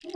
Salut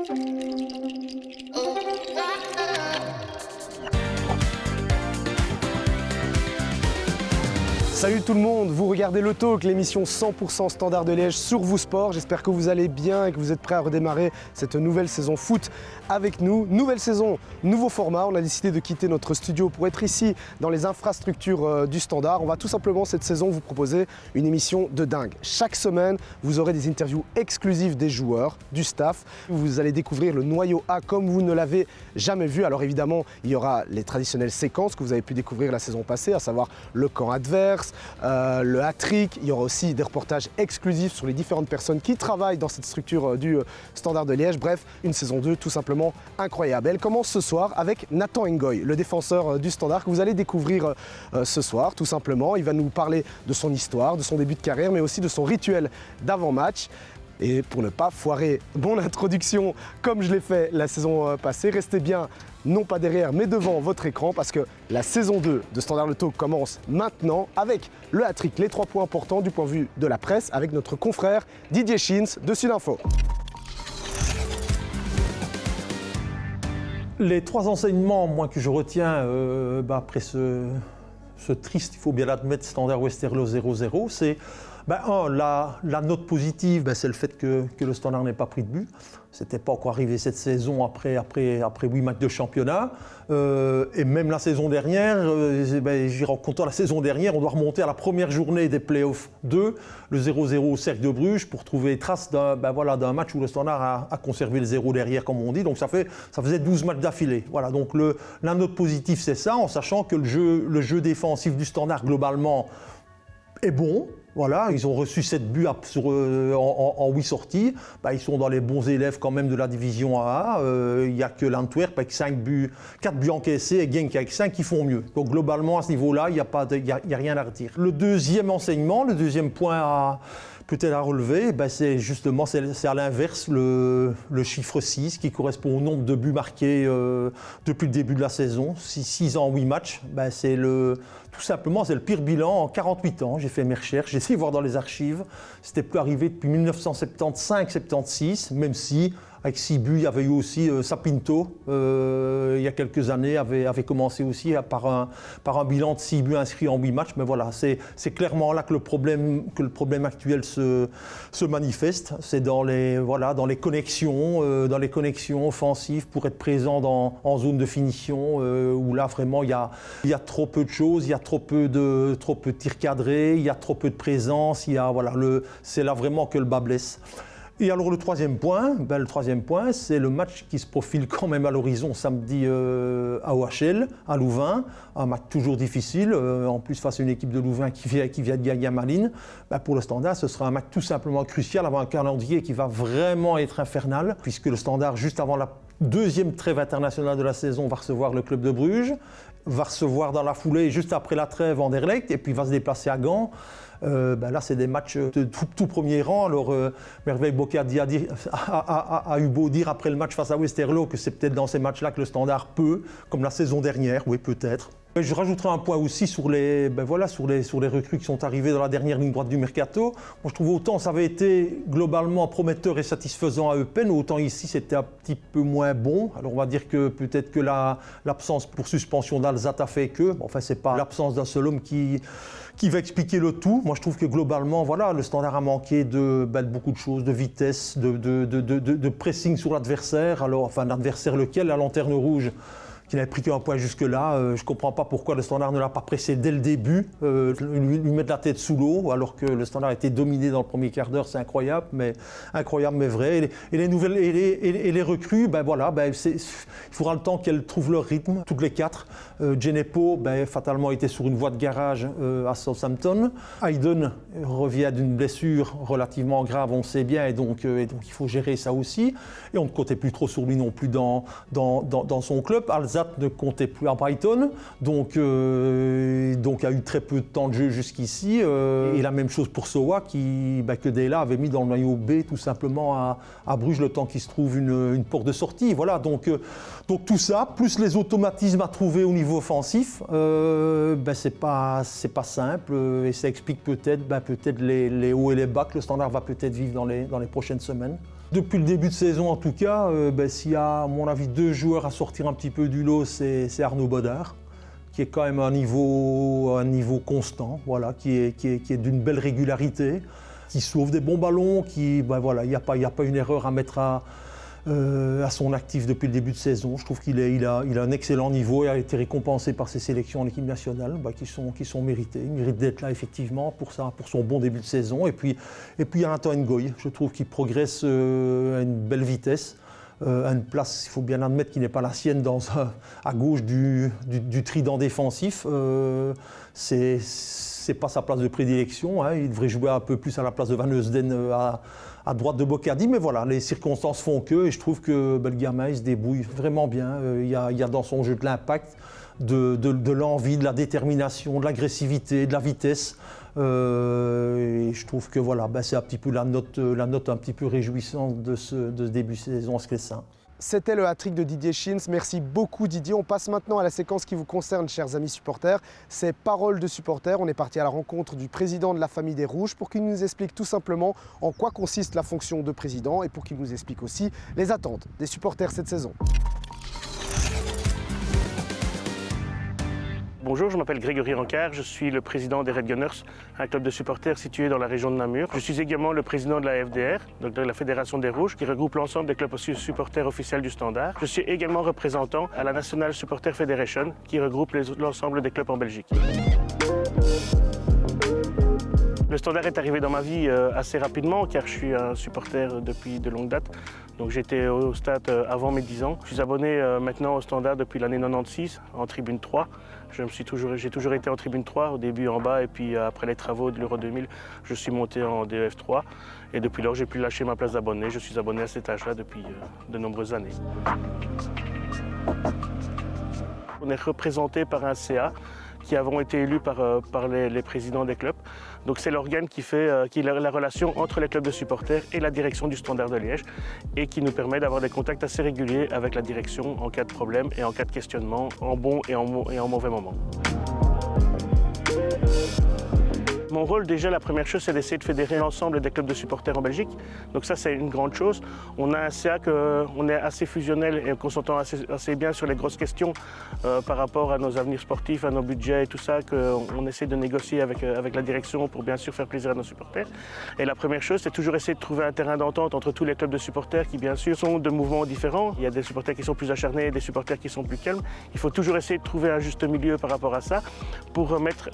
tout le monde, vous regardez le Talk, l'émission 100% Standard de Liège sur Vous Sport. J'espère que vous allez bien et que vous êtes prêts à redémarrer cette nouvelle saison foot avec nous. Nouvelle saison, nouveau format. On a décidé de quitter notre studio pour être ici dans les infrastructures du Standard. On va tout simplement cette saison vous proposer une émission de dingue. Chaque semaine, vous aurez des interviews exclusives des joueurs, du staff. Vous allez découvrir le noyau A comme vous ne l'avez jamais vu. Alors évidemment, il y aura les traditionnelles séquences que vous avez pu découvrir la saison passée, à savoir le camp adverse, le hat-trick. Il y aura aussi des reportages exclusifs sur les différentes personnes qui travaillent dans cette structure du Standard de Liège. Bref, une saison 2 tout simplement incroyable. Elle commence ce soir avec Nathan Ngoy, le défenseur du Standard que vous allez découvrir ce soir tout simplement. Il va nous parler de son histoire, de son début de carrière, mais aussi de son rituel d'avant-match. Et pour ne pas foirer mon introduction comme je l'ai fait la saison passée, restez bien non pas derrière mais devant votre écran parce que la saison 2 de Standard Le Talk commence maintenant avec le hat-trick, les 3 points importants du point de vue de la presse avec notre confrère Didier Schins de Sudinfo. Les 3 enseignements moi, que je retiens après ce triste, il faut bien l'admettre, Standard Westerlo 0-0, c'est la note positive, c'est le fait que le Standard n'ait pas pris de but. C'était pas encore arrivé cette saison après 8 matchs de championnat. Et même la saison dernière, en comptant la saison dernière, on doit remonter à la première journée des playoffs 2, le 0-0 au Cercle de Bruges, pour trouver trace d'un match où le Standard a conservé le 0 derrière, comme on dit. Donc ça faisait 12 matchs d'affilée. Voilà, donc la note positive, c'est ça, en sachant que le jeu défensif du Standard, globalement, est bon. Voilà, ils ont reçu 7 buts en 8 sorties. Ils sont dans les bons élèves quand même de la division AA. Il n'y a que l'Antwerp avec 4 buts encaissés et Genk avec 5 qui font mieux. Donc globalement, à ce niveau-là, il n'y a rien à retirer. Le deuxième enseignement, le deuxième point peut-être à relever, c'est justement à l'inverse le chiffre 6 qui correspond au nombre de buts marqués depuis le début de la saison. 6 en 8 matchs, tout simplement c'est le pire bilan en 48 ans. J'ai fait mes recherches, j'ai essayé de voir dans les archives. C'était plus arrivé depuis 1975-76, même si avec 6 buts, il y avait eu aussi Sapinto, il y a quelques années, avait commencé aussi par un bilan de 6 buts inscrits en 8 matchs. Mais voilà, c'est clairement là que le problème actuel se manifeste. C'est dans les connexions offensives pour être présent en zone de finition, où là vraiment il y a trop peu de choses, il y a trop peu de tirs cadrés, il y a trop peu de présence, c'est là vraiment que le bas blesse. Et alors le troisième point, c'est le match qui se profile quand même à l'horizon samedi à OHL, à Louvain. Un match toujours difficile, en plus face à une équipe de Louvain qui vient de gagner à Malines. Pour le Standard, ce sera un match tout simplement crucial avant un calendrier qui va vraiment être infernal, puisque le Standard, juste avant la deuxième trêve internationale de la saison, va recevoir le club de Bruges, va recevoir dans la foulée, juste après la trêve, Anderlecht, et puis va se déplacer à Gand. Là, c'est des matchs de tout premier rang. Alors, Merveille Bocadi a eu beau dire après le match face à Westerlo que c'est peut-être dans ces matchs-là que le Standard peut, comme la saison dernière, oui, peut-être. Je rajouterai un point aussi sur les recrues qui sont arrivées dans la dernière ligne droite du mercato. Moi, je trouve autant ça avait été globalement prometteur et satisfaisant à Eupen, autant ici c'était un petit peu moins bon. Alors on va dire que peut-être que l'absence pour suspension d'Alzat a fait que, c'est pas l'absence d'un seul homme qui va expliquer le tout. Moi, je trouve que globalement, le Standard a manqué de beaucoup de choses, de vitesse, de pressing sur l'adversaire. L'adversaire lequel, la Lanterne Rouge, qui n'avait pris qu'un point jusque-là. Je ne comprends pas pourquoi le Standard ne l'a pas pressé dès le début, lui mettre la tête sous l'eau, alors que le Standard a été dominé dans le premier quart d'heure. C'est incroyable, mais vrai. Et les nouvelles et les recrues, il faudra le temps qu'elles trouvent leur rythme, toutes les 4. Djenepo, fatalement, était sur une voie de garage à Southampton. Hayden revient d'une blessure relativement grave, on sait bien, et donc il faut gérer ça aussi. Et on ne comptait plus trop sur lui non plus dans son club. Alzat ne comptait plus à Brighton, donc a eu très peu de temps de jeu jusqu'ici. Et la même chose pour Sowa, que Dela avait mis dans le maillot B tout simplement à Bruges le temps qu'il se trouve une porte de sortie. Voilà, donc tout ça, plus les automatismes à trouver au niveau offensif, c'est pas simple, et ça explique peut-être les hauts et les bas que le Standard va peut-être vivre dans les prochaines semaines. Depuis le début de saison, en tout cas, s'il y a, à mon avis, 2 joueurs à sortir un petit peu du lot, c'est Arnaud Bodard, qui est quand même à un niveau constant, voilà, qui est d'une belle régularité, qui sauve des bons ballons, il n'y a pas une erreur à mettre à son actif depuis le début de saison. Je trouve qu'il a un excellent niveau et a été récompensé par ses sélections en équipe nationale qui sont méritées. Il mérite d'être là effectivement pour son bon début de saison. Et puis il y a Nathan Ngoy, je trouve qu'il progresse à une belle vitesse. À une place, il faut bien admettre, qui n'est pas la sienne à gauche du trident défensif. C'est pas sa place de prédilection, hein. Il devrait jouer un peu plus à la place de Van Heusden à droite de Boccardi, mais voilà, les circonstances font que, et je trouve que le gamin il se débrouille vraiment bien. Il y a dans son jeu de l'impact, de l'envie, de la détermination, de l'agressivité, de la vitesse. Et je trouve que voilà, c'est un petit peu la note un petit peu réjouissante de ce début de saison à Sclessin. C'était le hat-trick de Didier Schins. Merci beaucoup Didier. On passe maintenant à la séquence qui vous concerne, chers amis supporters. C'est Paroles de supporters. On est parti à la rencontre du président de la famille des Rouges pour qu'il nous explique tout simplement en quoi consiste la fonction de président et pour qu'il nous explique aussi les attentes des supporters cette saison. Bonjour, je m'appelle Grégory Rancard, je suis le président des Red Gunners, un club de supporters situé dans la région de Namur. Je suis également le président de la FDR, donc de la Fédération des Rouges, qui regroupe l'ensemble des clubs supporters officiels du Standard. Je suis également représentant à la National Supporter Federation, qui regroupe l'ensemble des clubs en Belgique. Le Standard est arrivé dans ma vie assez rapidement car je suis un supporter depuis de longue date. Donc j'étais au stade avant mes 10 ans. Je suis abonné maintenant au Standard depuis l'année 96 en tribune 3. J'ai toujours été en tribune 3, au début en bas et puis après les travaux de l'Euro 2000, je suis monté en DEF3. Et depuis lors, j'ai pu lâcher ma place d'abonné. Je suis abonné à cet âge-là depuis de nombreuses années. On est représenté par un CA qui avons été élus par les présidents des clubs. Donc c'est l'organe qui est la relation entre les clubs de supporters et la direction du Standard de Liège et qui nous permet d'avoir des contacts assez réguliers avec la direction en cas de problème et en cas de questionnement, en bon et en mauvais moment. Mon rôle, déjà, la première chose, c'est d'essayer de fédérer l'ensemble des clubs de supporters en Belgique. Donc ça, c'est une grande chose. On a un CA on est assez fusionnel et qu'on s'entend assez bien sur les grosses questions par rapport à nos avenirs sportifs, à nos budgets et tout ça, qu'on essaie de négocier avec la direction pour bien sûr faire plaisir à nos supporters. Et la première chose, c'est toujours essayer de trouver un terrain d'entente entre tous les clubs de supporters qui, bien sûr, sont de mouvements différents. Il y a des supporters qui sont plus acharnés et des supporters qui sont plus calmes. Il faut toujours essayer de trouver un juste milieu par rapport à ça pour remettre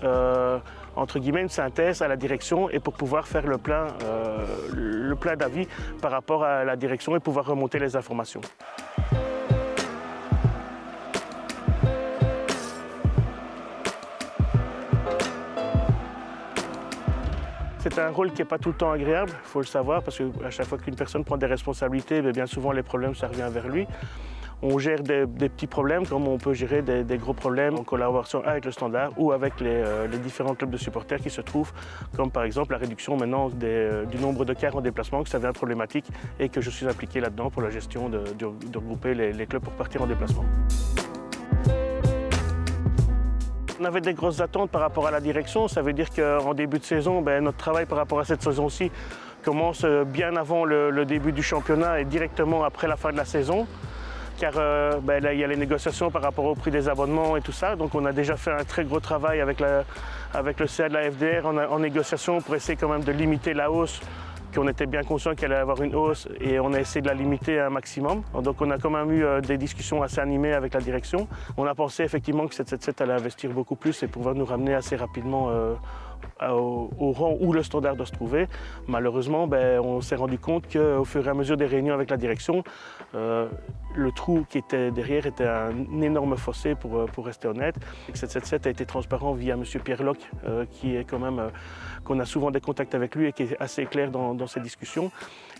entre guillemets, une synthèse à la direction et pour pouvoir faire le plein d'avis par rapport à la direction et pouvoir remonter les informations. C'est un rôle qui n'est pas tout le temps agréable, il faut le savoir, parce qu'à chaque fois qu'une personne prend des responsabilités, bien souvent les problèmes, ça revient vers lui. On gère des petits problèmes comme on peut gérer des gros problèmes en collaboration avec le Standard ou avec les différents clubs de supporters qui se trouvent, comme par exemple la réduction maintenant du nombre de cars en déplacement, que ça devient problématique et que je suis impliqué là-dedans pour la gestion de regrouper les clubs pour partir en déplacement. On avait des grosses attentes par rapport à la direction, ça veut dire qu'en début de saison, notre travail par rapport à cette saison-ci commence bien avant le début du championnat et directement après la fin de la saison. Car là, il y a les négociations par rapport au prix des abonnements et tout ça. Donc on a déjà fait un très gros travail avec le CA de la FDR en négociation pour essayer quand même de limiter la hausse, qu'on était bien conscient qu'il allait y avoir une hausse et on a essayé de la limiter à un maximum. Donc on a quand même eu des discussions assez animées avec la direction. On a pensé effectivement que 777 allait investir beaucoup plus et pouvoir nous ramener assez rapidement au rang où le Standard doit se trouver. Malheureusement, on s'est rendu compte qu'au fur et à mesure des réunions avec la direction, le trou qui était derrière était un énorme fossé pour rester honnête. 777 a été transparent via M. Pierre Locke, qui est quand même, qu'on a souvent des contacts avec lui et qui est assez clair dans ces discussions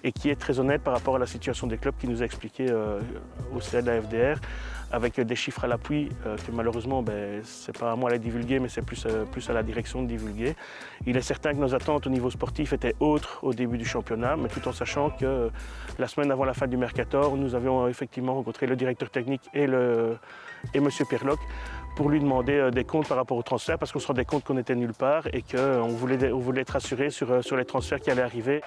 et qui est très honnête par rapport à la situation des clubs, qui nous a expliqué au CA de la FDR avec des chiffres à l'appui que malheureusement, c'est pas à moi de les divulguer, mais c'est plus à la direction de divulguer. Il est certain que nos attentes au niveau sportif étaient autres au début du championnat, mais tout en sachant que la semaine avant la fin du Mercator, nous avions effectivement rencontré le directeur technique et M. Pierloc pour lui demander des comptes par rapport aux transferts, parce qu'on se rendait compte qu'on était nulle part et qu'on voulait être rassuré sur les transferts qui allaient arriver.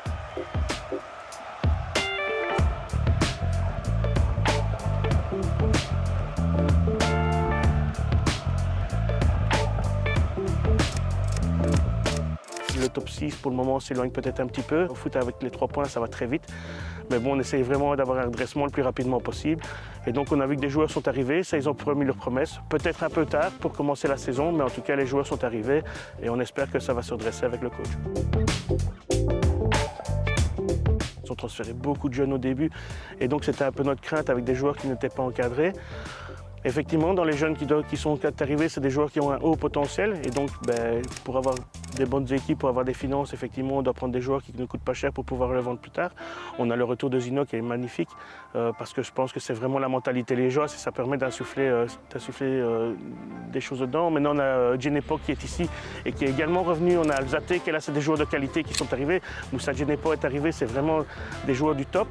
top 6 pour le moment s'éloigne peut-être un petit peu. Au foot avec les 3 points, ça va très vite. Mais bon, on essaye vraiment d'avoir un redressement le plus rapidement possible. Et donc on a vu que des joueurs sont arrivés, ça ils ont promis leurs promesses. Peut-être un peu tard pour commencer la saison, mais en tout cas les joueurs sont arrivés et on espère que ça va se redresser avec le coach. Ils ont transféré beaucoup de jeunes au début et donc c'était un peu notre crainte avec des joueurs qui n'étaient pas encadrés. Effectivement, dans les jeunes qui sont arrivés, c'est des joueurs qui ont un haut potentiel et donc pour avoir des bonnes équipes, pour avoir des finances, effectivement, on doit prendre des joueurs qui ne coûtent pas cher pour pouvoir le vendre plus tard. On a le retour de Zino qui est magnifique parce que je pense que c'est vraiment la mentalité liégeoise et ça permet d'insuffler des choses dedans. Maintenant, on a Djenepo qui est ici et qui est également revenu. On a Alzate qui est là, c'est des joueurs de qualité qui sont arrivés. Moussa Djenepo est arrivé, c'est vraiment des joueurs du top.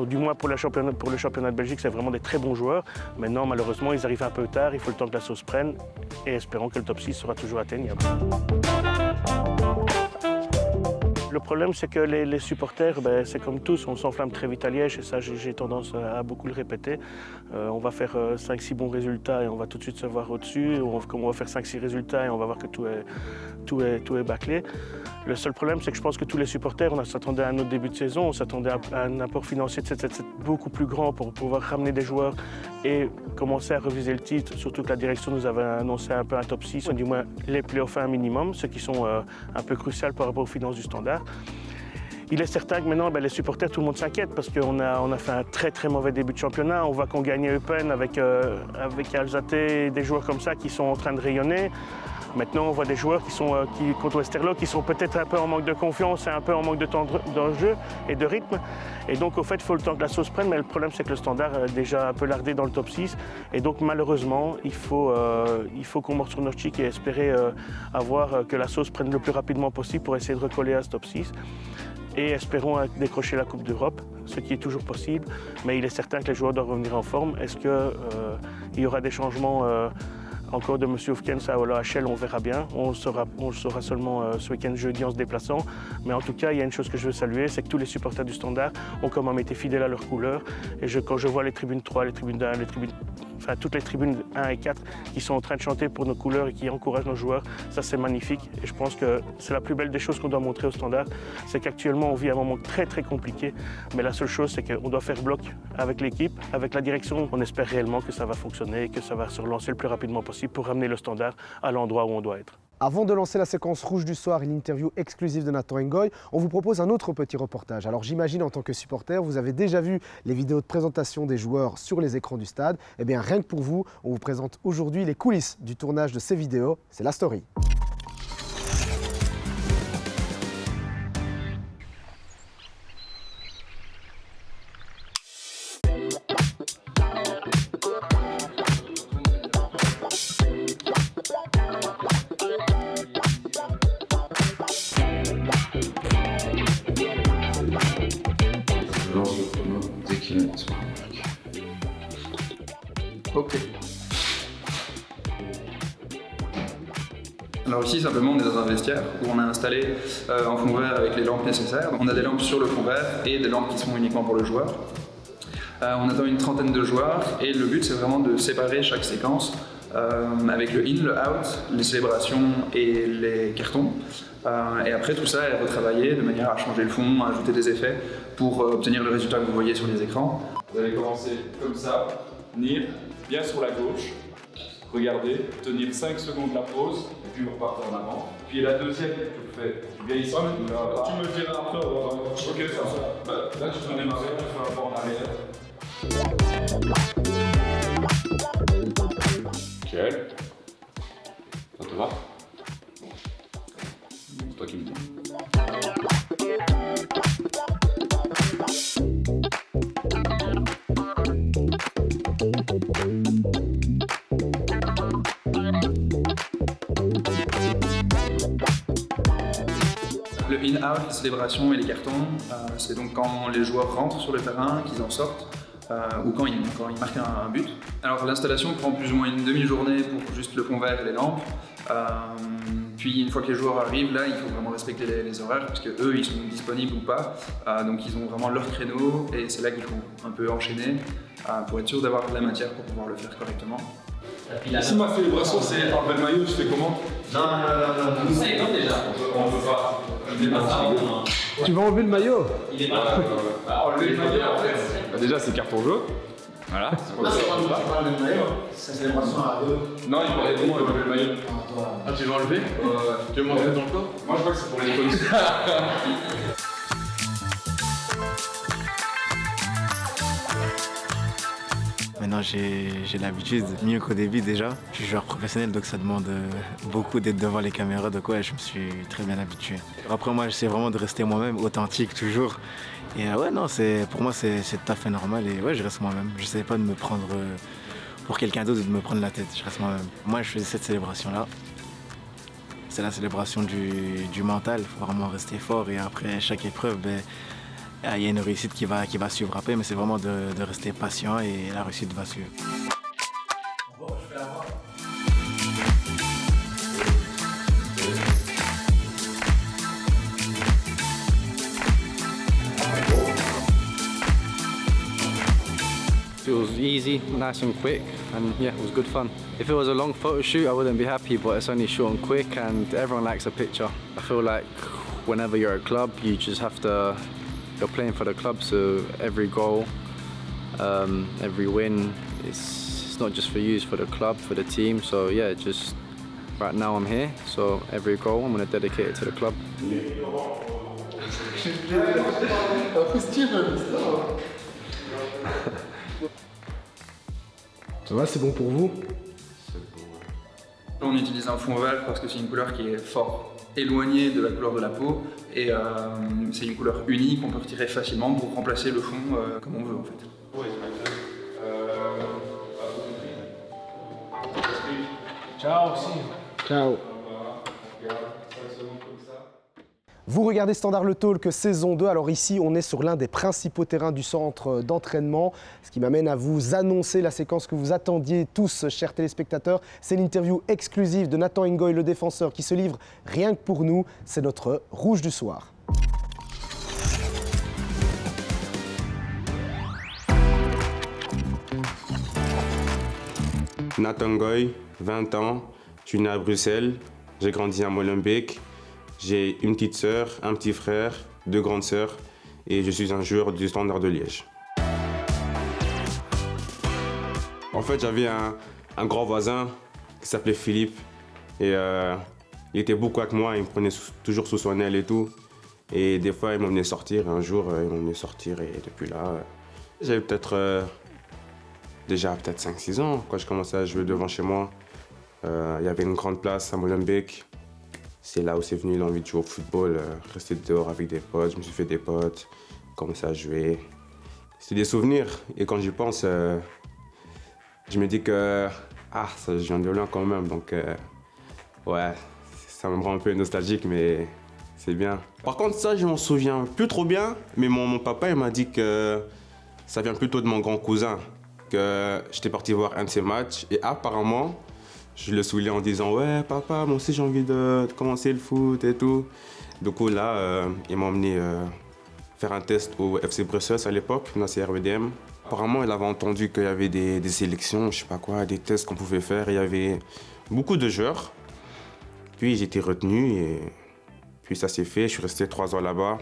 Du moins pour le championnat de Belgique, c'est vraiment des très bons joueurs. Maintenant, malheureusement, ils arrivent un peu tard, il faut le temps que la sauce prenne et espérons que le top 6 sera toujours atteignable. Le problème, c'est que les supporters, c'est comme tous, on s'enflamme très vite à Liège et ça, j'ai tendance à beaucoup le répéter. On va faire 5-6 bons résultats et on va tout de suite se voir au-dessus. On va faire 5-6 résultats et on va voir que tout est bâclé. Le seul problème, c'est que je pense que tous les supporters, on s'attendait à un autre début de saison, on s'attendait à un apport financier beaucoup plus grand pour pouvoir ramener des joueurs et commencer à reviser le titre, surtout que la direction nous avait annoncé un peu un top 6, ou du moins les playoffs un minimum, ce qui sont un peu crucial par rapport aux finances du Standard. Il est certain que maintenant, les supporters, tout le monde s'inquiète parce qu'on a fait un très très mauvais début de championnat. On voit qu'on gagne Eupen avec Alzate et des joueurs comme ça qui sont en train de rayonner. Maintenant, on voit des joueurs contre Westerlo qui sont peut-être un peu en manque de confiance et un peu en manque de temps de jeu et de rythme. Et donc, au fait, il faut le temps que la sauce prenne. Mais le problème, c'est que le Standard est déjà un peu lardé dans le top 6. Et donc, malheureusement, il faut qu'on morde sur nos chics et espérer avoir que la sauce prenne le plus rapidement possible pour essayer de recoller à ce top 6. Et espérons décrocher la Coupe d'Europe, ce qui est toujours possible. Mais il est certain que les joueurs doivent revenir en forme. Est-ce qu'il y aura des changements encore de M. Oufkens à l'OHL, on verra bien. On le saura seulement ce week-end jeudi en se déplaçant. Mais en tout cas, il y a une chose que je veux saluer, c'est que tous les supporters du Standard ont quand même été fidèles à leurs couleurs. Et quand je vois les tribunes 3, les tribunes 1, toutes les tribunes 1 et 4 qui sont en train de chanter pour nos couleurs et qui encouragent nos joueurs, ça c'est magnifique. Et je pense que c'est la plus belle des choses qu'on doit montrer au Standard. C'est qu'actuellement, on vit un moment très très compliqué. Mais la seule chose, c'est qu'on doit faire bloc avec l'équipe, avec la direction. On espère réellement que ça va fonctionner et que ça va se relancer le plus rapidement possible pour ramener le Standard à l'endroit où on doit être. Avant de lancer la séquence rouge du soir et l'interview exclusive de Nathan Ngoy, on vous propose un autre petit reportage. Alors j'imagine en tant que supporter, vous avez déjà vu les vidéos de présentation des joueurs sur les écrans du stade. Eh bien rien que pour vous, on vous présente aujourd'hui les coulisses du tournage de ces vidéos. C'est la story. Ok. Alors ici, simplement, on est dans un vestiaire où on a installé un fond vert avec les lampes nécessaires. On a des lampes sur le fond vert et des lampes qui sont uniquement pour le joueur. On attend une trentaine de joueurs et le but, c'est vraiment de séparer chaque séquence avec le in, le out, les célébrations et les cartons. Et après, tout ça est retravaillé de manière à changer le fond, à ajouter des effets pour obtenir le résultat que vous voyez sur les écrans. Vous allez commencer comme ça, venir bien sur la gauche, regardez, tenir 5 secondes la pause, et puis vous repartez en avant. Puis la deuxième, tu fais, tu viens ici, tu me diras après. Ok, ça. Là, tu vas démarrer, tu fais un pas en arrière. Nickel. Ça te va? C'est toi qui me dis. Le in-out, les célébrations et les cartons, c'est donc quand les joueurs rentrent sur le terrain, qu'ils en sortent, ou quand ils marquent un but. Alors l'installation prend plus ou moins une demi-journée pour juste le fond vert et les lampes. Puis une fois que les joueurs arrivent, là, il faut vraiment respecter les horaires parce qu'eux, ils sont disponibles ou pas. Donc ils ont vraiment leur créneau et c'est là qu'il faut un peu enchaîner pour être sûr d'avoir de la matière pour pouvoir le faire correctement. Si ma célébration c'est enlever le maillot, je fais comment? Non. On peut pas. Tu vas enlever le maillot? Enlever le maillot en fait. Déjà c'est carton jaune. Voilà. Ça célébration à deux. Non, il parlait de moi, il enlever le maillot. Ah, tu veux enlever? Tu veux montrer ton corps? Moi je crois que c'est pour les polices. Maintenant j'ai l'habitude, mieux qu'au début déjà. Je suis joueur professionnel donc ça demande beaucoup d'être devant les caméras, donc ouais je me suis très bien habitué. Après moi j'essaie vraiment de rester moi-même, authentique toujours. Et ouais non, pour moi c'est tout à fait normal et ouais je reste moi-même. Je n'essaie pas de me prendre pour quelqu'un d'autre ou de me prendre la tête, je reste moi-même. Moi je faisais cette célébration-là. C'est la célébration du mental, il faut vraiment rester fort et après chaque épreuve, il y a une réussite qui va suivre après, mais c'est vraiment de rester patient et la réussite va suivre. It was easy, nice and quick, and yeah, it was good fun. If it was a long photo shoot, I wouldn't be happy, but it's only short and quick, and everyone likes a picture. I feel like whenever you're at a club, you just have to. You're playing for the club, so every goal, every win, it's not just for you, it's for the club, for the team. So yeah, just right now I'm here, so every goal I'm going to dedicate it to the club. Ça va, c'est bon pour vous? On utilise un fond ovale parce que c'est une couleur qui est fort éloignée de la couleur de la peau et c'est une couleur unique qu'on peut retirer facilement pour remplacer le fond comme on veut en fait. Ciao aussi. Ciao. Vous regardez Standard Le Talk saison 2, alors ici on est sur l'un des principaux terrains du centre d'entraînement, ce qui m'amène à vous annoncer la séquence que vous attendiez tous, chers téléspectateurs. C'est l'interview exclusive de Nathan Ngoy, le défenseur, qui se livre rien que pour nous, c'est notre rouge du soir. Nathan Ngoy, 20 ans, je suis né à Bruxelles, j'ai grandi à Molenbeek. J'ai une petite sœur, un petit frère, 2 grandes sœurs et je suis un joueur du Standard de Liège. En fait, j'avais un grand voisin qui s'appelait Philippe et il était beaucoup avec moi, il me prenait toujours sous son aile et tout. Et des fois, il m'emmenait sortir. Un jour, il m'emmenait sortir et depuis là, j'avais peut-être déjà 5-6 ans quand je commençais à jouer devant chez moi. Il y avait une grande place à Molenbeek. C'est là où c'est venu l'envie de jouer au football, rester dehors avec des potes. Je me suis fait des potes, commencé à jouer. C'est des souvenirs et quand j'y pense, je me dis que ça vient de loin quand même. Donc ouais, ça me rend un peu nostalgique, mais c'est bien. Par contre, ça, je m'en souviens plus trop bien, mais mon papa il m'a dit que ça vient plutôt de mon grand cousin, que j'étais parti voir un de ses matchs et apparemment, je le saoulais en disant « Ouais, papa, moi aussi j'ai envie de commencer le foot et tout ». Du coup, là, il m'a emmené faire un test au FC Bruxelles à l'époque, dans CRVDM. Apparemment, il avait entendu qu'il y avait des sélections, je sais pas quoi, des tests qu'on pouvait faire. Il y avait beaucoup de joueurs. Puis j'ai été retenu et puis ça s'est fait. Je suis resté 3 ans là-bas.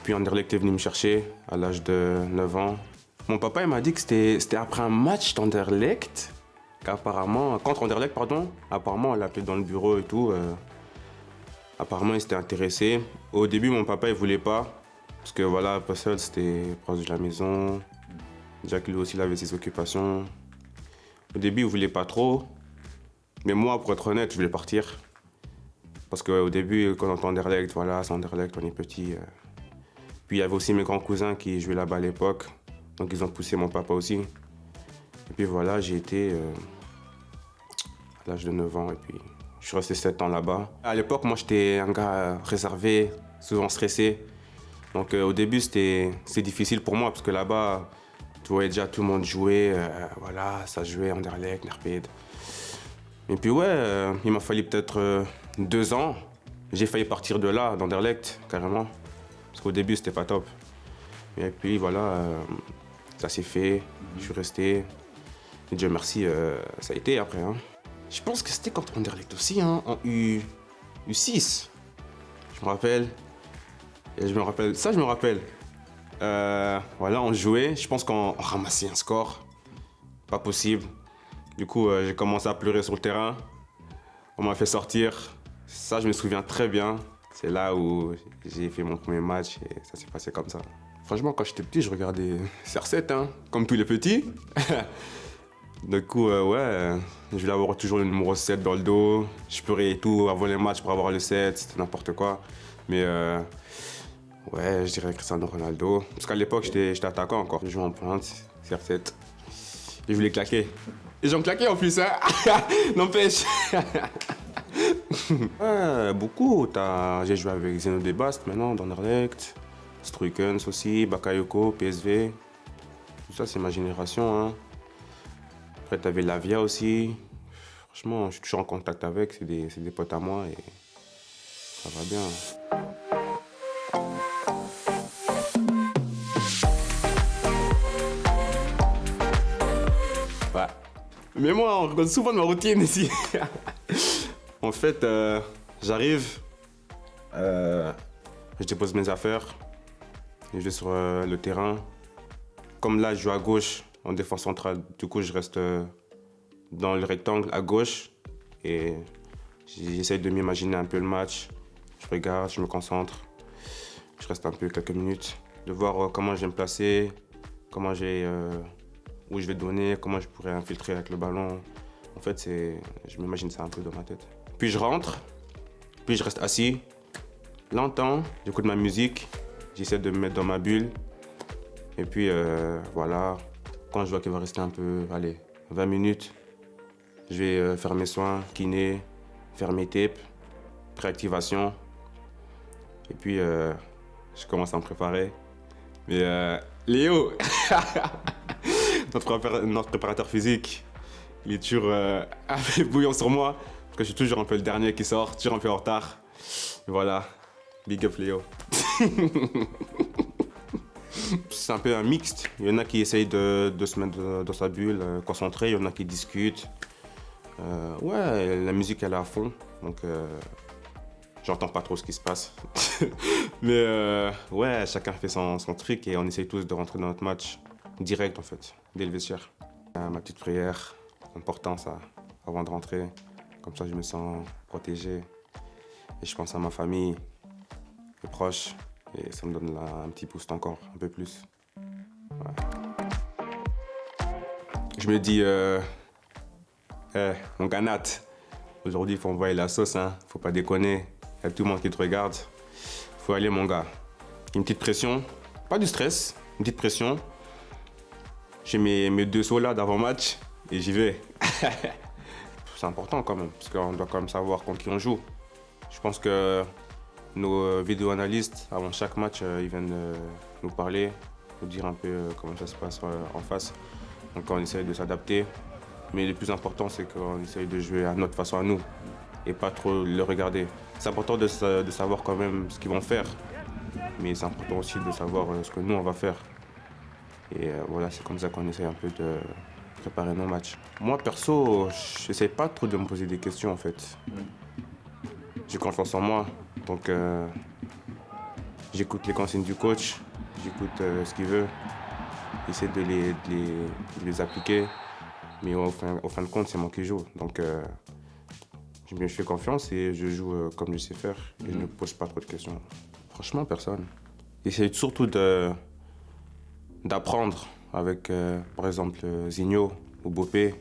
Puis Anderlecht est venu me chercher à l'âge de 9 ans. Mon papa, il m'a dit que c'était après un match d'Anderlecht. Contre Anderlecht, pardon, apparemment on l'a appelé dans le bureau et tout. Apparemment il s'était intéressé. Au début mon papa il voulait pas, parce que voilà, Bruxelles c'était proche de la maison. Déjà que lui aussi il avait ses occupations. Au début il voulait pas trop, mais moi pour être honnête je voulais partir. Parce qu'au début quand on entend Anderlecht, voilà c'est Anderlecht, on est petit. Puis il y avait aussi mes grands cousins qui jouaient là-bas à l'époque, donc ils ont poussé mon papa aussi. Et puis voilà, j'ai été à l'âge de 9 ans et puis je suis resté 7 ans là-bas. À l'époque, moi j'étais un gars réservé, souvent stressé. Donc au début, c'était difficile pour moi parce que là-bas, tu voyais déjà tout le monde jouer. Voilà, ça jouait Anderlecht, Nerpede. Et puis ouais, il m'a fallu peut-être 2 ans. J'ai failli partir de là, d'Anderlecht, carrément. Parce qu'au début, c'était pas top. Et puis voilà, ça s'est fait, je suis resté. Et Dieu merci, ça a été après. Hein. Je pense que c'était contre Anderlecht aussi, hein, en U6. Je me rappelle. Et je me rappelle. Voilà, on jouait. Je pense qu'on ramassait un score. Pas possible. Du coup, j'ai commencé à pleurer sur le terrain. On m'a fait sortir. Ça, je me souviens très bien. C'est là où j'ai fait mon premier match et ça s'est passé comme ça. Franchement, quand j'étais petit, je regardais CR7, hein, comme tous les petits. Du coup, je voulais avoir toujours le numéro 7 dans le dos. Je pleurais et tout avant les matchs pour avoir le 7, c'était n'importe quoi. Mais je dirais Cristiano Ronaldo. Parce qu'à l'époque, j'étais attaquant encore. Je jouais en pointe, CR7. Et je voulais claquer. Et j'en claquais en plus, hein. N'empêche. Beaucoup. J'ai joué avec Zeno de Bast maintenant, dans Anderlecht. Struikens aussi, Bakayoko, PSV. Tout ça, c'est ma génération, hein. Après, t'avais Lavia aussi. Franchement, je suis toujours en contact avec. C'est des potes à moi et ça va bien. Ouais. Mais moi, on regarde souvent de ma routine ici. En fait, j'arrive, je dépose mes affaires et je vais sur le terrain. Comme là, je joue à gauche en défense centrale, du coup, je reste dans le rectangle à gauche et j'essaye de m'imaginer un peu le match. Je regarde, je me concentre, je reste un peu quelques minutes, de voir comment je vais me placer, où je vais donner, comment je pourrais infiltrer avec le ballon. En fait, je m'imagine ça un peu dans ma tête. Puis je rentre, puis je reste assis, longtemps, j'écoute ma musique, j'essaie de me mettre dans ma bulle. Et puis voilà, quand je vois qu'il va rester un peu, 20 minutes, je vais faire mes soins, kiné, faire mes tapes, préactivation. Et puis je commence à me préparer. Mais Léo, notre préparateur physique, il est toujours un peu bouillant sur moi. Parce que je suis toujours un peu le dernier qui sort, toujours un peu en retard. Et voilà, big up Léo. C'est un peu un mixte. Il y en a qui essayent de se mettre dans sa bulle, concentré. Il y en a qui discutent. La musique elle est à fond. Donc j'entends pas trop ce qui se passe. Mais chacun fait son truc et on essaye tous de rentrer dans notre match direct en fait, dès le vestiaire. Ma petite prière, important ça, avant de rentrer. Comme ça je me sens protégé. Et je pense à ma famille, mes proches. Et ça me donne un petit boost encore, un peu plus. Ouais. Je me dis, mon ganat, aujourd'hui il faut envoyer la sauce, hein. Faut pas déconner. Il y a tout le monde qui te regarde. Faut aller mon gars. Une petite pression, pas du stress, une petite pression. J'ai mes 2 sauts là d'avant-match et j'y vais. C'est important quand même, parce qu'on doit quand même savoir contre qui on joue. Je pense que nos vidéo-analystes, avant chaque match, ils viennent nous parler, nous dire un peu comment ça se passe en face. Donc on essaye de s'adapter. Mais le plus important, c'est qu'on essaye de jouer à notre façon à nous et pas trop le regarder. C'est important de savoir quand même ce qu'ils vont faire, mais c'est important aussi de savoir ce que nous, on va faire. Et voilà, c'est comme ça qu'on essaye un peu de préparer nos matchs. Moi, perso, j'essaie pas trop de me poser des questions, en fait. J'ai confiance en moi, donc j'écoute les consignes du coach, j'écoute ce qu'il veut, j'essaie de les appliquer, mais au fin de compte, c'est moi qui joue. Donc je me fais confiance et je joue comme je sais faire et je ne me pose pas trop de questions. Franchement, personne. J'essaie surtout d'apprendre avec, par exemple, Zinho ou Bopé.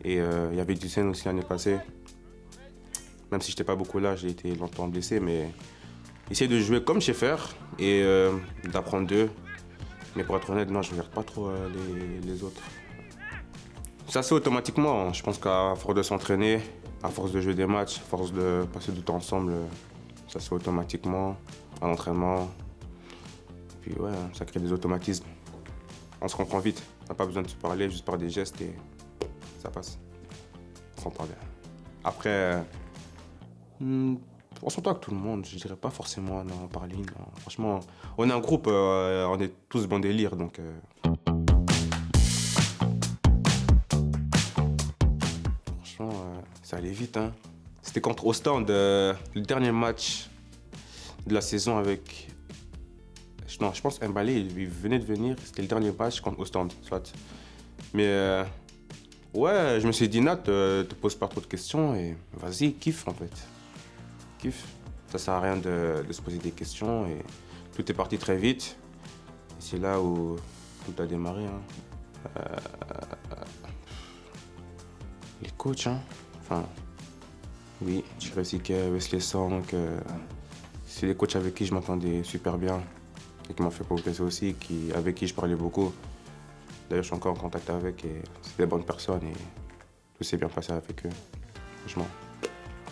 Et il y avait Ducène aussi l'année passée. Même si je n'étais pas beaucoup là, j'ai été longtemps blessé, mais essayer de jouer comme je sais faire et d'apprendre d'eux. Mais pour être honnête, non, je ne regarde pas trop les autres. Ça se fait automatiquement. Je pense qu'à force de s'entraîner, à force de jouer des matchs, à force de passer du temps ensemble, ça se fait automatiquement à l'entraînement. Puis ouais, ça crée des automatismes. On se comprend vite. On n'a pas besoin de se parler, juste par des gestes et ça passe. On s'entend bien. Après, on s'entend avec tout le monde. Je dirais pas forcément non, par ligne. Non. Franchement, on est un groupe, on est tous bon délire, donc... Franchement, ça allait vite, hein. C'était contre Ostende, le dernier match de la saison avec... Non, je pense Mbalé, il venait de venir, c'était le dernier match contre Ostende, soit. Mais ouais, je me suis dit, Nat, te pose pas trop de questions et vas-y, kiffe en fait. Kiffe. Ça sert à rien de se poser des questions et tout est parti très vite. Et c'est là où tout a démarré. Hein. Les coachs, hein. Enfin, oui, Thierry Siquet, Wesley Song, c'est des coachs avec qui je m'entendais super bien et qui m'ont fait progresser aussi, avec qui je parlais beaucoup. D'ailleurs, je suis encore en contact avec et c'est des bonnes personnes et tout s'est bien passé avec eux. Franchement,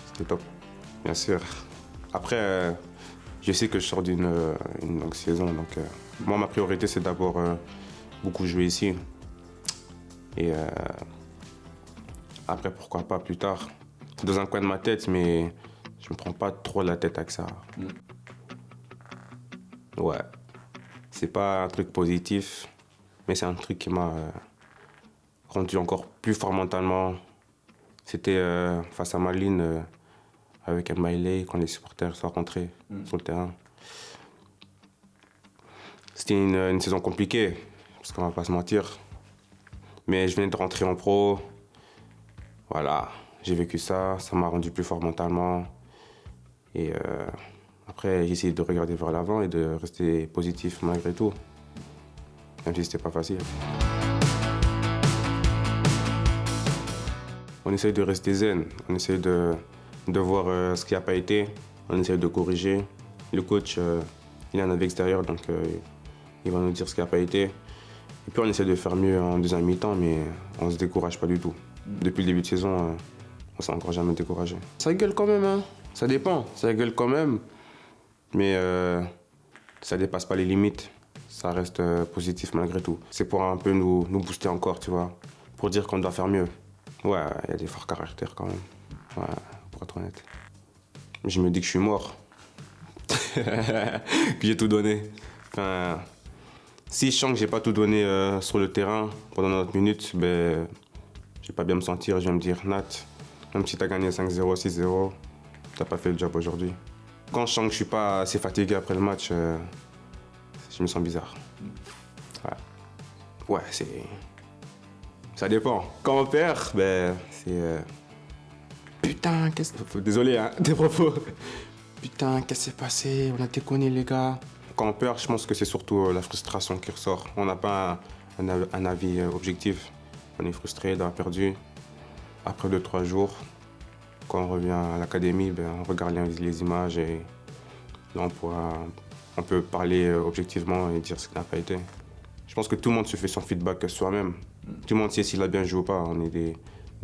c'était top. Bien sûr. Après, je sais que je sors d'une longue saison, donc moi, ma priorité, c'est d'abord beaucoup jouer ici. Et après, pourquoi pas plus tard. C'est dans un coin de ma tête, mais je me prends pas trop la tête avec ça. Ouais. C'est pas un truc positif, mais c'est un truc qui m'a rendu encore plus fort mentalement. C'était face à Malines, avec Mbaye, quand les supporters sont rentrés sur le terrain. C'était une saison compliquée, parce qu'on va pas se mentir. Mais je venais de rentrer en pro. Voilà, j'ai vécu ça, ça m'a rendu plus fort mentalement. Et après, j'ai essayé de regarder vers l'avant et de rester positif malgré tout. Même si c'était pas facile. On essaye de rester zen, on essaye de voir ce qui n'a pas été, on essaye de corriger. Le coach, il est un avis extérieur, donc il va nous dire ce qui n'a pas été. Et puis on essaie de faire mieux en deuxième mi-temps, mais on ne se décourage pas du tout. Depuis le début de saison, on ne s'est encore jamais découragé. Ça gueule quand même, hein. Ça dépend, ça gueule quand même, mais ça ne dépasse pas les limites. Ça reste positif malgré tout. C'est pour un peu nous booster encore, tu vois, pour dire qu'on doit faire mieux. Ouais, il y a des forts caractères quand même, ouais, pour être honnête. Je me dis que je suis mort, que j'ai tout donné. Enfin, si je sens que j'ai pas tout donné sur le terrain pendant 90 minutes, ben, je vais pas bien me sentir. Je vais me dire, Nat, même si tu as gagné 5-0, 6-0, tu n'as pas fait le job aujourd'hui. Quand je sens que je suis pas assez fatigué après le match, je me sens bizarre. Ouais, c'est... Ça dépend. Quand on perd, ben, c'est... Putain, qu'est-ce... Désolé, hein, des propos. Putain, qu'est-ce qui s'est passé? On a déconné, les gars. Quand on perd, je pense que c'est surtout la frustration qui ressort. On n'a pas un avis objectif. On est frustré d'avoir perdu. Après 2-3 jours, quand on revient à l'académie, ben, on regarde les images et là, on peut parler objectivement et dire ce qui n'a pas été. Je pense que tout le monde se fait son feedback soi-même. Tout le monde sait s'il a bien joué ou pas. On est des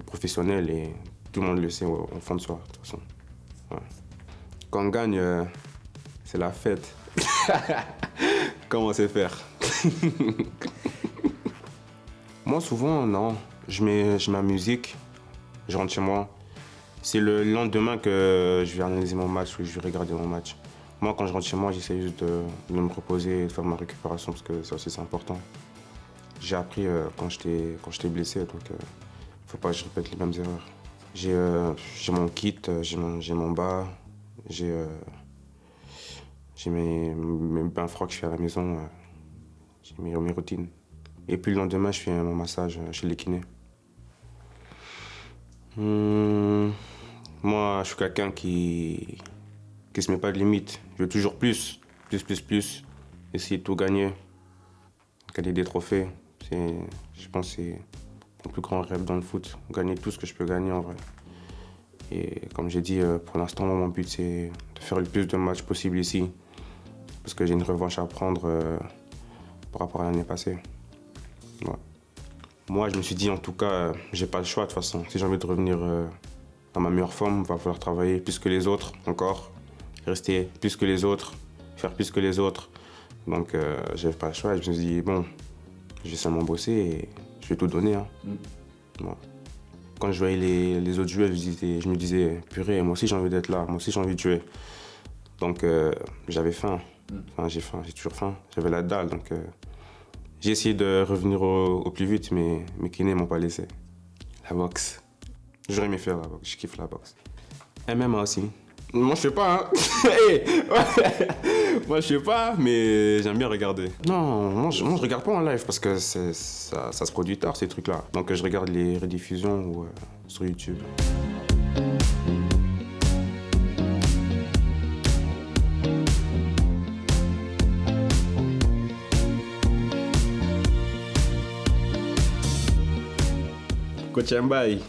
professionnels et tout le monde le sait au fond de soi, de toute façon. Ouais. Quand on gagne, c'est la fête. Comment c'est faire? Moi, souvent, non. Je mets ma musique, je rentre chez moi. C'est le lendemain que je vais analyser mon match ou je vais regarder mon match. Moi, quand je rentre chez moi, j'essaie juste de me reposer et de faire ma récupération parce que ça aussi, c'est important. J'ai appris quand j'étais blessé, donc il ne faut pas que je répète les mêmes erreurs. J'ai mon kit, j'ai mon bas, j'ai mes bains froids que je fais à la maison, j'ai mes routines. Et puis le lendemain, je fais mon massage chez les kinés. Moi, je suis quelqu'un qui se met pas de limite. Je veux toujours plus. Essayer de tout gagner des trophées. Je pense que c'est mon plus grand rêve dans le foot. Gagner tout ce que je peux gagner en vrai. Et comme j'ai dit, pour l'instant, mon but c'est de faire le plus de matchs possible ici. Parce que j'ai une revanche à prendre par rapport à l'année passée. Ouais. Moi, je me suis dit, en tout cas, j'ai pas le choix de toute façon. Si j'ai envie de revenir à ma meilleure forme, il va falloir travailler plus que les autres encore. Rester plus que les autres, faire plus que les autres. Donc, j'avais pas le choix. Je me suis dit, bon, je vais seulement bosser et je vais tout donner. Hein. Ouais. Quand je voyais les autres joueurs, je me disais, purée, moi aussi j'ai envie d'être là, moi aussi j'ai envie de jouer. Donc, j'avais faim. Enfin, j'ai faim, j'ai toujours faim. J'avais la dalle, donc j'ai essayé de revenir au plus vite, mais mes kinés m'ont pas laissé. La boxe. J'aurais aimé faire la boxe, je kiffe la boxe. MMA aussi. Moi, je sais pas, hein. Moi, je sais pas, mais j'aime bien regarder. Non, moi, je regarde pas en live parce que ça se produit tard, ces trucs-là. Donc, je regarde les rediffusions ou sur YouTube. Coach Mbaye.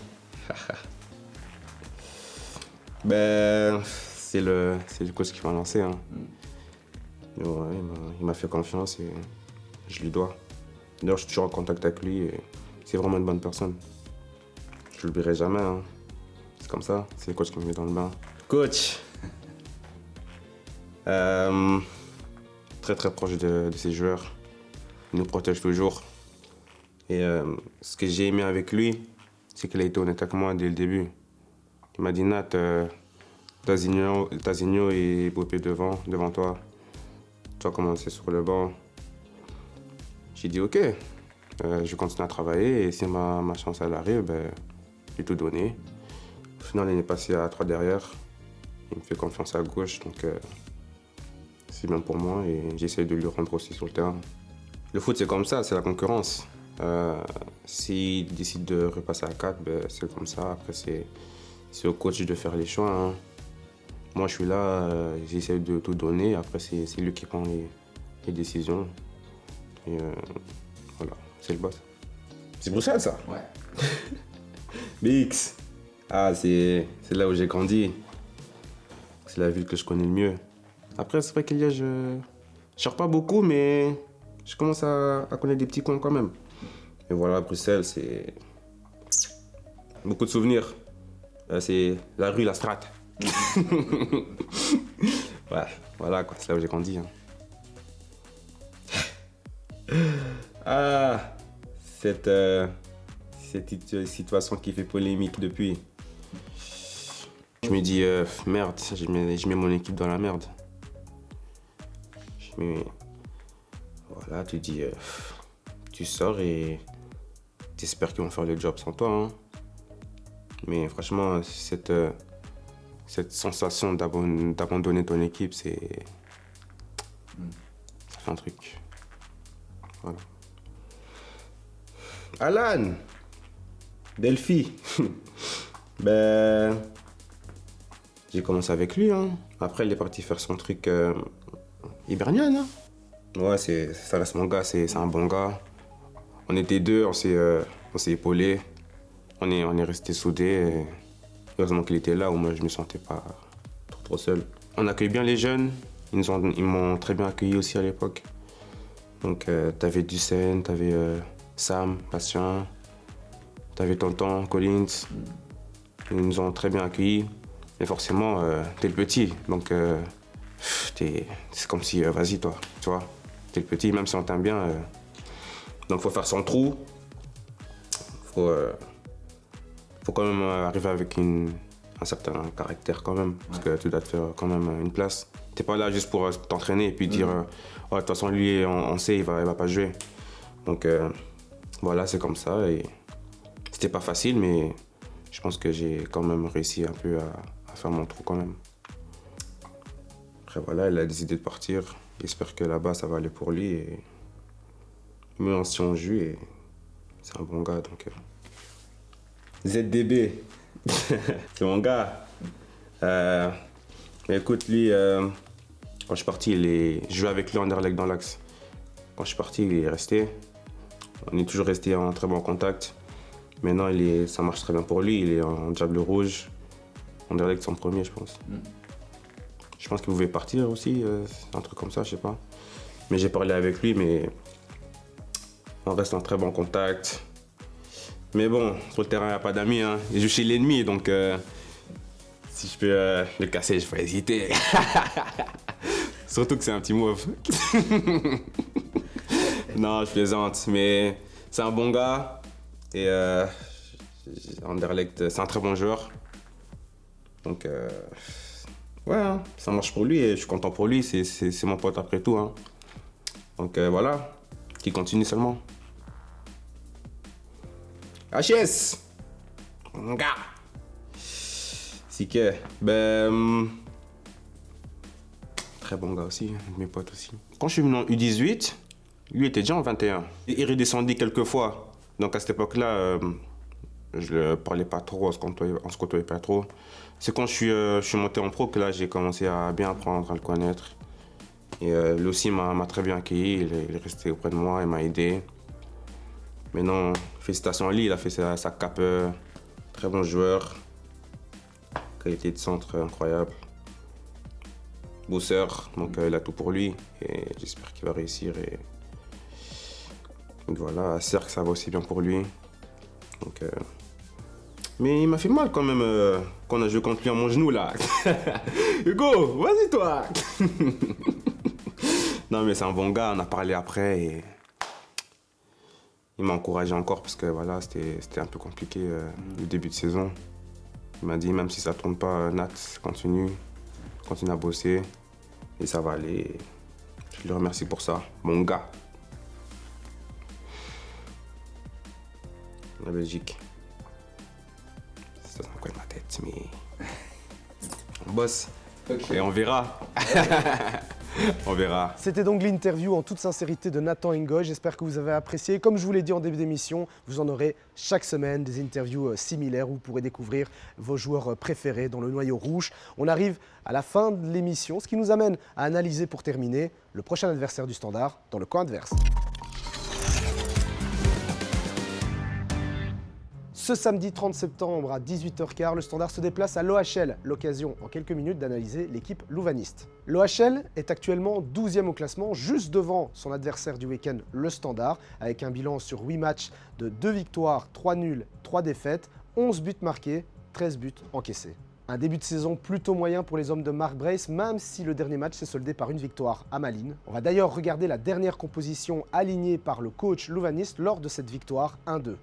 Ben, c'est le coach qui m'a lancé. Hein. Ouais, il m'a fait confiance et je lui dois. D'ailleurs, je suis toujours en contact avec lui et c'est vraiment une bonne personne. Je ne l'oublierai jamais. Hein. C'est comme ça, c'est le coach qui me met dans le bain. Coach. Très très proche de ses joueurs. Il nous protège toujours. Et ce que j'ai aimé avec lui, c'est qu'il a été honnête avec moi dès le début. Il m'a dit, Nat, Tazinho et Bopé devant toi. Tu vas commencer sur le banc. J'ai dit, ok, je continue à travailler et si ma chance elle arrive, ben, je vais tout donner. Au final, il est passé à 3 derrière. Il me fait confiance à gauche, donc c'est bien pour moi et j'essaie de lui rendre aussi sur le terrain. Le foot, c'est comme ça, c'est la concurrence. S'il décide de repasser à 4, ben, c'est comme ça. Après, c'est au coach de faire les choix. Hein. Moi, je suis là, j'essaie de tout donner. Après, c'est lui qui prend les décisions. Et voilà, c'est le boss. C'est Bruxelles, ça? Ouais. BX. Ah, c'est là où j'ai grandi. C'est la ville que je connais le mieux. Après, c'est vrai qu'il y a, je sors pas beaucoup, mais je commence à connaître des petits coins quand même. Et voilà, Bruxelles, c'est beaucoup de souvenirs. C'est la rue, la strate. Ouais, voilà, quoi, c'est là où j'ai grandi. Hein. Ah, cette situation qui fait polémique depuis. Je me dis, merde, je mets mon équipe dans la merde. Voilà, tu dis, tu sors et t'espères qu'ils vont faire le job sans toi. Hein. Mais franchement, cette sensation d'abandonner ton équipe, ça fait un truc. Voilà. Alan, Delphi, ben, j'ai commencé avec lui. Hein. Après, il est parti faire son truc hibernian. Hein. Ouais, ça reste mon gars, c'est un bon gars. On était deux, on s'est épaulés. On est restés soudés. Et heureusement qu'il était là, où moi je me sentais pas trop seul. On accueille bien les jeunes. Ils m'ont très bien accueilli aussi à l'époque. Donc t'avais Ducène, t'avais Sam, Bastien, t'avais Tonton, Collins. Ils nous ont très bien accueillis. Et forcément, t'es le petit. Donc c'est comme si, vas-y toi, tu vois. T'es le petit, même si on t'aime bien. Donc faut faire son trou. Faut quand même arriver avec un certain caractère quand même, parce que tu dois te faire quand même une place. T'es pas là juste pour t'entraîner et puis dire de toute façon lui on sait il va pas jouer. Donc voilà, c'est comme ça et c'était pas facile, mais je pense que j'ai quand même réussi un peu à faire mon trou quand même. Après voilà, il a décidé de partir. J'espère que là-bas ça va aller pour lui et mais on s'y en joue et c'est un bon gars donc. ZDB, c'est mon gars. Mais écoute, lui, quand je suis parti, je jouais avec lui en Anderlecht dans l'axe. Quand je suis parti, il est resté. On est toujours resté en très bon contact. Maintenant, ça marche très bien pour lui. Il est en Diable Rouge. Anderlecht, son premier, je pense. Je pense qu'il pouvait partir aussi, un truc comme ça, je sais pas. Mais j'ai parlé avec lui, mais on reste en très bon contact. Mais bon, sur le terrain, il n'y a pas d'amis. Hein. Il joue chez l'ennemi, donc si je peux le casser, je vais hésiter. Surtout que c'est un petit mauve. Non, je plaisante, mais c'est un bon gars. Et Anderlecht, c'est un très bon joueur. Donc, ouais, hein, ça marche pour lui et je suis content pour lui. C'est mon pote après tout. Hein. Donc voilà, qu'il continue seulement. HS, mon gars, Sique, très bon gars aussi, mes potes aussi. Quand je suis venu en U18, lui était déjà en 21. Il redescendait quelques fois. Donc à cette époque-là, je ne parlais pas trop, on se côtoyait pas trop. C'est quand je suis monté en pro que là j'ai commencé à bien apprendre, à le connaître. Et lui aussi m'a très bien accueilli, il est resté auprès de moi, il m'a aidé. Maintenant, félicitations à lui, il a fait sa cape, très bon joueur. Qualité de centre incroyable. Bosseur, donc il a tout pour lui et j'espère qu'il va réussir. Et donc voilà, à Cercle, ça va aussi bien pour lui. Donc, mais il m'a fait mal quand même quand on a joué contre lui à mon genou là. Hugo, vas-y toi. Non mais c'est un bon gars, on a parlé après et il m'a encouragé encore parce que voilà, c'était un peu compliqué le début de saison. Il m'a dit même si ça ne tourne pas, Nat, continue à bosser et ça va aller. Je le remercie pour ça, mon gars. La Belgique. C'est dans le coin de ma tête, mais on bosse et on verra. On verra. C'était donc l'interview en toute sincérité de Nathan Ngoy. J'espère que vous avez apprécié. Comme je vous l'ai dit en début d'émission, vous en aurez chaque semaine des interviews similaires où vous pourrez découvrir vos joueurs préférés dans le noyau rouge. On arrive à la fin de l'émission, ce qui nous amène à analyser pour terminer le prochain adversaire du Standard dans le camp adverse. Ce samedi 30 septembre à 18h15, le Standard se déplace à l'OHL. L'occasion en quelques minutes d'analyser l'équipe louvaniste. L'OHL est actuellement 12e au classement, juste devant son adversaire du week-end, le Standard, avec un bilan sur 8 matchs de 2 victoires, 3 nuls, 3 défaites, 11 buts marqués, 13 buts encaissés. Un début de saison plutôt moyen pour les hommes de Mark Brace, même si le dernier match s'est soldé par une victoire à Malines. On va d'ailleurs regarder la dernière composition alignée par le coach louvaniste lors de cette victoire 1-2.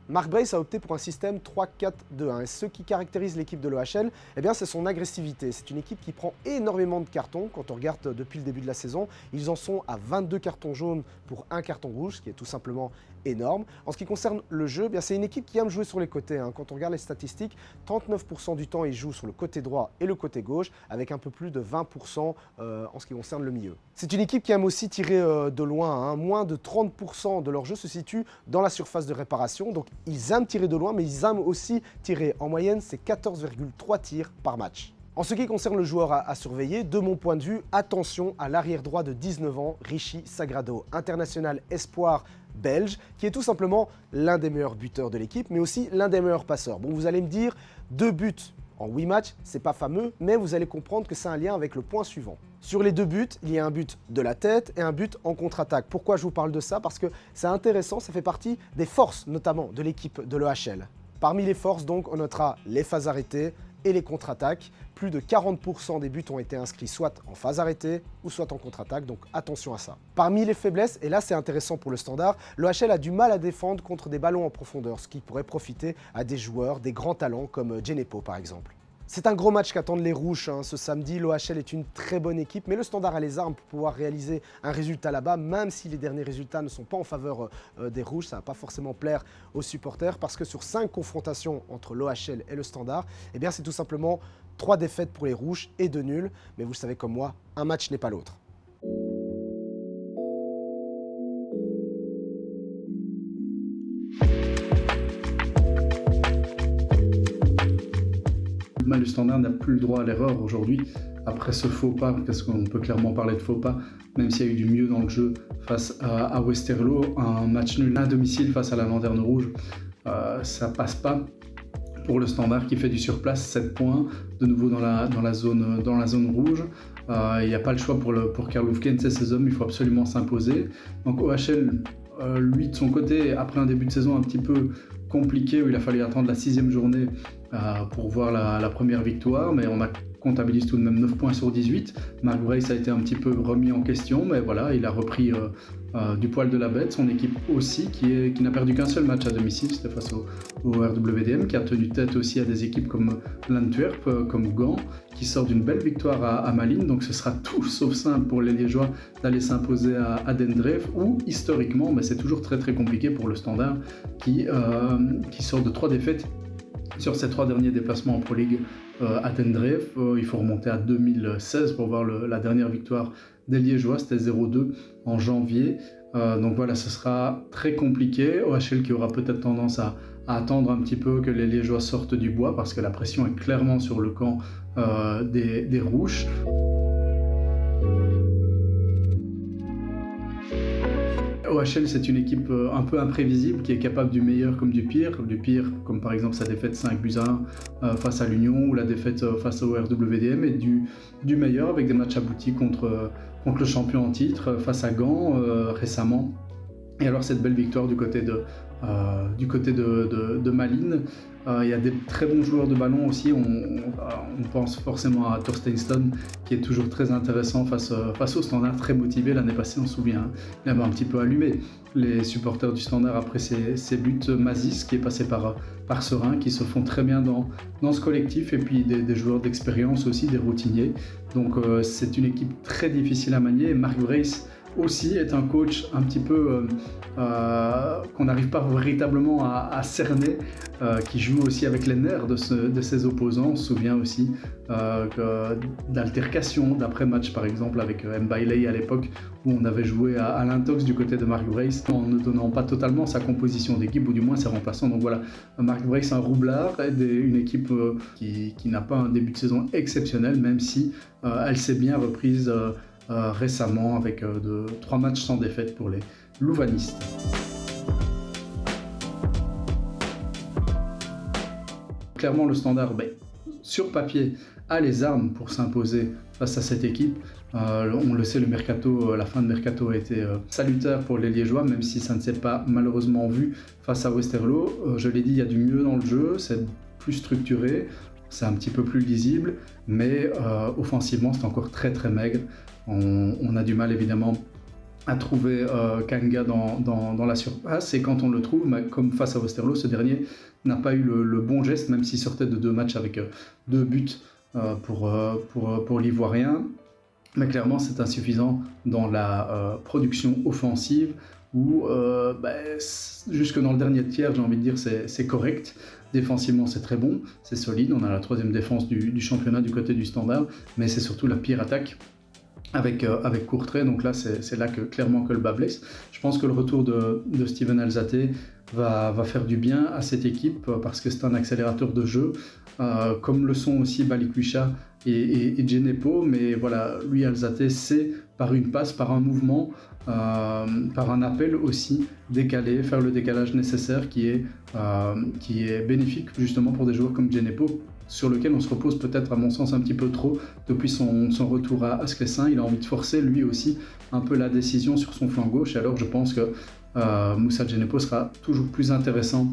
Mark Brace a opté pour un système 3-4-2-1 et ce qui caractérise l'équipe de l'OHL, c'est son agressivité. C'est une équipe qui prend énormément de cartons. Quand on regarde depuis le début de la saison, ils en sont à 22 cartons jaunes pour 1 carton rouge, ce qui est tout simplement énorme. En ce qui concerne le jeu, c'est une équipe qui aime jouer sur les côtés. Quand on regarde les statistiques, 39% du temps, ils jouent sur le côté droit et le côté gauche, avec un peu plus de 20% en ce qui concerne le milieu. C'est une équipe qui aime aussi tirer de loin. Moins de 30% de leur jeu se situe dans la surface de réparation. Donc ils aiment tirer de loin, mais ils aiment aussi tirer. En moyenne, c'est 14,3 tirs par match. En ce qui concerne le joueur à surveiller, de mon point de vue, attention à l'arrière droit de 19 ans, Richie Sagrado, international espoir belge, qui est tout simplement l'un des meilleurs buteurs de l'équipe, mais aussi l'un des meilleurs passeurs. Bon, vous allez me dire, 2 buts en 8 matchs, c'est pas fameux, mais vous allez comprendre que c'est un lien avec le point suivant. Sur les 2 buts, il y a un but de la tête et un but en contre-attaque. Pourquoi je vous parle de ça? Parce que c'est intéressant, ça fait partie des forces notamment de l'équipe de l'OHL. Parmi les forces, donc, on notera les phases arrêtées et les contre-attaques. Plus de 40% des buts ont été inscrits soit en phase arrêtée ou soit en contre-attaque, donc attention à ça. Parmi les faiblesses, et là c'est intéressant pour le Standard, l'OHL a du mal à défendre contre des ballons en profondeur, ce qui pourrait profiter à des joueurs, des grands talents comme Djenepo par exemple. C'est un gros match qu'attendent les Rouges ce samedi. L'OHL est une très bonne équipe, mais le Standard a les armes pour pouvoir réaliser un résultat là-bas, même si les derniers résultats ne sont pas en faveur des Rouges. Ça ne va pas forcément plaire aux supporters, parce que sur 5 confrontations entre l'OHL et le Standard, c'est tout simplement 3 défaites pour les Rouges et 2 nuls. Mais vous le savez comme moi, un match n'est pas l'autre. Le Standard n'a plus le droit à l'erreur aujourd'hui. Après ce faux pas, parce qu'on peut clairement parler de faux pas, même s'il y a eu du mieux dans le jeu face à Westerlo, un match nul à domicile face à la Lanterne Rouge, ça passe pas pour le Standard qui fait du surplace, 7 points, de nouveau dans la zone rouge. Il n'y a pas le choix pour Karl Loufkens et ses hommes, il faut absolument s'imposer. Donc OHL, lui de son côté, après un début de saison un petit peu compliqué où il a fallu attendre la 6e journée pour voir la première victoire, mais on comptabilise tout de même 9 points sur 18. Mark Brace a été un petit peu remis en question, mais voilà, il a repris du poil de la bête. Son équipe aussi, qui n'a perdu qu'un seul match à domicile, c'était face au RWDM, qui a tenu tête aussi à des équipes comme l'Antwerp, comme Gand, qui sort d'une belle victoire à Malines. Donc ce sera tout sauf simple pour les Liégeois d'aller s'imposer à Dendreef, où historiquement, c'est toujours très très compliqué pour le Standard qui sort de 3 défaites sur ces 3 derniers déplacements en Pro League à Dendreef. Il faut remonter à 2016 pour voir la dernière victoire des Liégeois, c'était 0-2 en janvier. Donc voilà, ce sera très compliqué. OHL qui aura peut-être tendance à attendre un petit peu que les Liégeois sortent du bois parce que la pression est clairement sur le camp des Rouges. OHL, c'est une équipe un peu imprévisible qui est capable du meilleur comme du pire, comme par exemple sa défaite 5-1 face à l'Union ou la défaite face au RWDM, et du meilleur avec des matchs aboutis contre le champion en titre face à Gand récemment. Et alors cette belle victoire du côté de Malines. Il y a des très bons joueurs de ballon aussi, on pense forcément à Torsteinsson qui est toujours très intéressant face au Standard, très motivé. L'année passée on se souvient, hein, il avait un petit peu allumé les supporters du Standard après ses buts. Mazis qui est passé par Serein, qui se font très bien dans ce collectif, et puis des joueurs d'expérience aussi, des routiniers. Donc c'est une équipe très difficile à manier, et Mark Brace aussi est un coach un petit peu qu'on n'arrive pas véritablement à cerner, qui joue aussi avec les nerfs de ses opposants. On se souvient aussi d'altercations d'après-match, par exemple avec Mbailey à l'époque, où on avait joué à l'intox du côté de Mark Brace en ne donnant pas totalement sa composition d'équipe, ou du moins ses remplaçants. Donc voilà, Mark Brace, un roublard, une équipe qui n'a pas un début de saison exceptionnel, même si elle s'est bien reprise récemment avec 3 matchs sans défaite pour les louvanistes. Clairement, le Standard, sur papier, a les armes pour s'imposer face à cette équipe. On le sait, la fin de mercato a été salutaire pour les Liégeois, même si ça ne s'est pas malheureusement vu face à Westerlo. Je l'ai dit, il y a du mieux dans le jeu, c'est plus structuré, c'est un petit peu plus lisible, mais offensivement, c'est encore très très maigre. On a du mal évidemment à trouver Kanga dans la surface, et quand on le trouve, comme face à Westerlo, ce dernier n'a pas eu le bon geste, même s'il sortait de 2 matchs avec 2 buts pour l'Ivoirien. Mais clairement, c'est insuffisant dans la production offensive, où jusque dans le dernier tiers, j'ai envie de dire, c'est correct. Défensivement, c'est très bon, c'est solide. On a la 3e défense du championnat du côté du Standard, mais c'est surtout la pire attaque avec Courtrai. Donc là, c'est là clairement que le bas blesse. Je pense que le retour de Steven Alzate va faire du bien à cette équipe, parce que c'est un accélérateur de jeu, comme le sont aussi Balikwisha et Djenepo. Mais voilà, lui, Alzate, c'est par une passe, par un mouvement, par un appel aussi décalé, faire le décalage nécessaire qui est bénéfique justement pour des joueurs comme Djenepo, sur lequel on se repose peut-être à mon sens un petit peu trop depuis son retour à Sclessin. Il a envie de forcer lui aussi un peu la décision sur son flanc gauche, et alors je pense que Moussa Djenepo sera toujours plus intéressant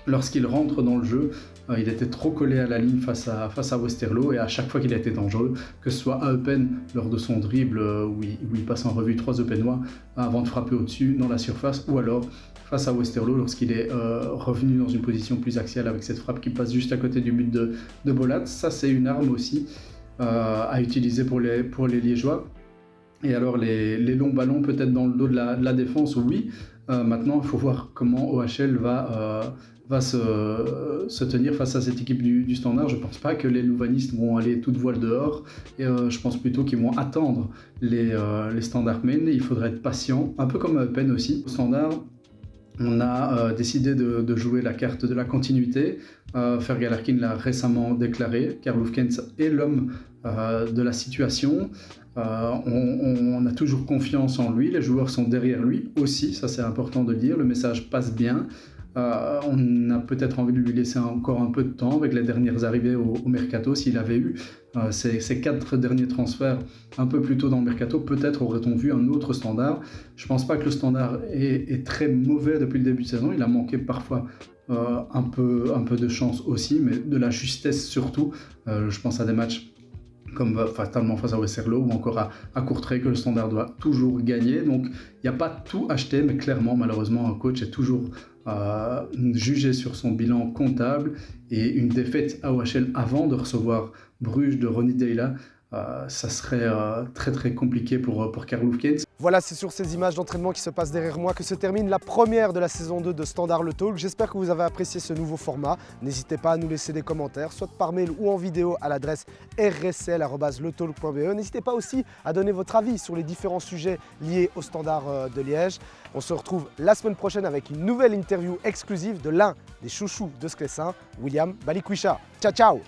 lorsqu'il rentre dans le jeu. Il était trop collé à la ligne face à Westerlo, et à chaque fois qu'il a été dangereux, que ce soit à Eupen lors de son dribble où il passe en revue 3 Eupenois avant de frapper au-dessus dans la surface, ou alors face à Westerlo lorsqu'il est revenu dans une position plus axiale avec cette frappe qui passe juste à côté du but de Bolat. Ça, c'est une arme aussi à utiliser pour les Liégeois. Et alors les longs ballons peut-être dans le dos de la défense, oui. Maintenant, il faut voir comment OHL va se tenir face à cette équipe du Standard. Je ne pense pas que les louvanistes vont aller toute voile dehors, et je pense plutôt qu'ils vont attendre les Standardmen. Il faudra être patient, un peu comme à Eupen aussi. Au Standard, on a décidé de jouer la carte de la continuité. Fergal Larkin l'a récemment déclaré. Karl Hufkens est l'homme de la situation. On a toujours confiance en lui, les joueurs sont derrière lui aussi, ça c'est important de le dire, le message passe bien. On a peut-être envie de lui laisser encore un peu de temps avec les dernières arrivées au mercato. S'il avait eu ces 4 derniers transferts un peu plus tôt dans le mercato, peut-être aurait-on vu un autre Standard. Je ne pense pas que le Standard est très mauvais depuis le début de saison. Il a manqué parfois un peu de chance aussi, mais de la justesse surtout. Je pense à des matchs comme fatalement face à Westerlo, ou encore à Courtrai, que le Standard doit toujours gagner. Donc il n'y a pas tout acheté, mais clairement, malheureusement, un coach est toujours jugé sur son bilan comptable, et une défaite à OHL avant de recevoir Bruges de Ronny Deila ça serait très très compliqué pour Karl Loefkens. Voilà, c'est sur ces images d'entraînement qui se passent derrière moi que se termine la première de la saison 2 de Standard le Talk. J'espère que vous avez apprécié ce nouveau format. N'hésitez pas à nous laisser des commentaires, soit par mail ou en vidéo à l'adresse rsl@letalk.be. N'hésitez pas aussi à donner votre avis sur les différents sujets liés au Standard de Liège. On se retrouve la semaine prochaine avec une nouvelle interview exclusive de l'un des chouchous de Sclessin, William Balikwisha. Ciao, ciao!